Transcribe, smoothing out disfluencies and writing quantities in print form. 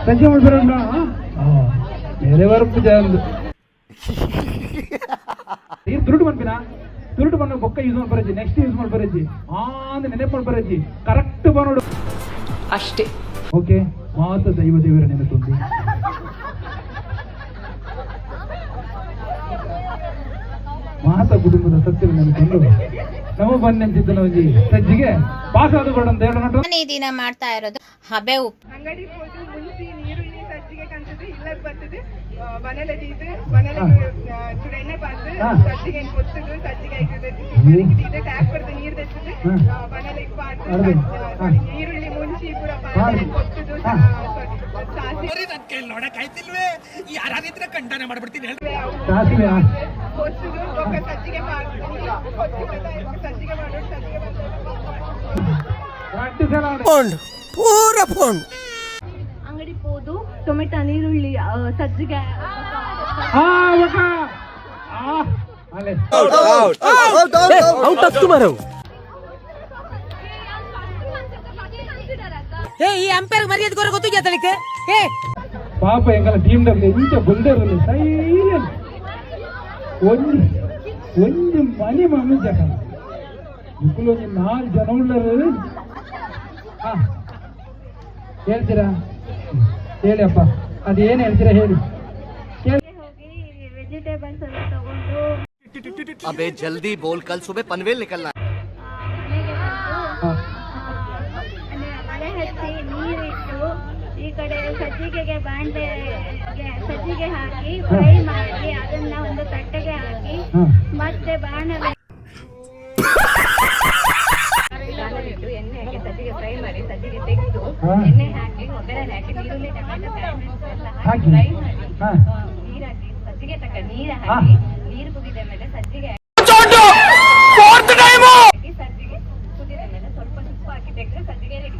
ಸಜ್ಜೆ ಮಾಡ್ಬಾರ ಬೇರೆ ವಾರ ಪೂಜೆ ಅಂದು ನೀರು ತುರುಟು ಮಾಡ್ತೀರಾ ತುರುಟು ಬಂದು ಬೊಕ್ಕ ಯೂಸ್ ಮಾಡ್ಬಾರಜ್ಜಿ ನೆಕ್ಸ್ಟ್ ಯೂಸ್ ಮಾಡ್ಬಾರಜ್ಜಿ ಅಂದ್ರೆ ನೆನಪು ಮಾಡ್ಬಾರಜ್ಜಿ ಕರೆಕ್ಟ್ ನೋಡು ಅಷ್ಟೇ. ಓಕೆ ಮಾತ ದೈವ ದೇವರ ನೆನಪುಂದು ಮಾತ ಕುಟುಂಬದ ಸತ್ಯದ ನೆನಪುಂಡು ನಮ್ಮ ಬಂದಂತಿದ್ದ ನಮಗೆ ಸಜ್ಜಿಗೆ ಪಾಸ್ ಆದಗಳು ಅಂತ ಹೇಳೋಣ. ಈ ದಿನ ಮಾಡ್ತಾ ಇರೋದು ಹಬೆ ಉಪ್ಪು. ಅಂಗಡಿ ಹೋಗಿ ಮುಂಚೆ ನೀರುಳ್ಳಿ ಸಜ್ಜಿಗೆ ಕಾಣ್ತದೆ ಇಲ್ಲಕ್ಕೆ ಬರ್ತದೆ ಮನೇಲಿ ಇದು ಮನೇಲಿ ಚೂರು ಎಣ್ಣೆ ಪಾತು ಸಜ್ಜಿಗೆ ಕೊತ್ತದು ಸಜ್ಜಿಗೆ ಹಾಕಿದೆ ಟ್ಯಾಪ್ ಬರ್ತದೆ ನೀರು ತೆಚ್ಚದೆ ಮನೇಲಿ ಪಾತು ಈರುಳ್ಳಿ ಮುಂಚಿ ಪೂರ ಪಾತ್ರೆ ಕೊತ್ತದು ನೋಡಕ್ಕಾಯ್ತಿಲ್ವೇ ಯಾರಿದ್ರೆ ಖಂಡನ ಮಾಡ್ಬಿಡ್ತೀನಿ ಕೊತ್ತದು ಒಕ್ಕ ಸಜ್ಜಿಗೆ ಸಜ್ಜಿಗೆ ಮಾಡೋದು ಸಜ್ಜಿಗೆ ಪೂರ ಫೋನ್ ಅಂಗಡಿ ಹೋದು ಟೊಮೆಟೊ ನೀರುಳ್ಳಿ ಸಜ್ಜಿಗೆ ಈ ಅಂಪೈರ್ ಮರ್ಯಾದೆ ಕೊರ ಗೊತ್ತು ಜಾತಲಿಕ್ಕೆ ಪಾಪ ಎಂಗಲ ಟೀಮ್ ನಲ್ಲಿ ಇಂಚ ಬಂದಿರಲಿ ಸೈಲೆಂಟ್ ಒಂದು ಮನೆ ಮಾಮೂಲಿ ಜನ ಮಕ್ಕಳು ಒಂದು 4 ಜನ ಉಳ್ಳರು ಹೇಳ್ತೀರಾ ಹೇಳಿ ಅಪ್ಪ ಅದೇನು ಹೇಳ್ತೀರಾ ಹೇಳಿ. ಹೋಗಿ ವೆಜಿಟೇಬಲ್ಸ್ ಎಲ್ಲ ತಗೊಂಡು ಅಬೇ ಜಲ್ದಿ ಬೋಲ್ ಕಲ್ ಸುಬೆ ಪನ್ವೇಲ್ ನಿಕಲ್ನಾ ಮನೆ ಹಚ್ಚಿ ನೀರಿಟ್ಟು ಈ ಕಡೆ ಸಜ್ಜಿಗೆಗೆ ಸಜ್ಜಿಗೆ ಹಾಕಿ ಫ್ರೈ ಮಾಡಿ ಅದನ್ನ ಒಂದು ತಟ್ಟೆಗೆ ಹಾಕಿ ಮತ್ತೆ ಬಾಣಲೆ ಇಟ್ಟು ಎಣ್ಣೆ ಹಾಕಿ ಸಜ್ಜಿಗೆ ಫ್ರೈ ಮಾಡಿ ಸಜ್ಜಿಗೆ ತೆಗೆದು ಎಣ್ಣೆ ಹಾಕಿ ಒಗ್ಗರಣೆ ಹಾಕಿ ನೀರುಳ್ಳಿ ಟೊಮೆಟೊ ಎಲ್ಲ ಹಾಕಿ ಫ್ರೈ ಮಾಡಿ ನೀರು ಹಾಕಿ ಸಜ್ಜಿಗೆ ತಕ್ಕ ನೀರು ಹಾಕಿ ನೀರು ಕುದಿದ ಮೇಲೆ ಸಜ್ಜಿಗೆ ಹಾಕಿ ಸಜ್ಜಿಗೆ ಕುದಿದ ಮೇಲೆ ಸ್ವಲ್ಪ ಉಪ್ಪು ಹಾಕಿ ತೆಗೆದ್ರೆ ಸಜ್ಜಿಗೆ ರೆಡಿ.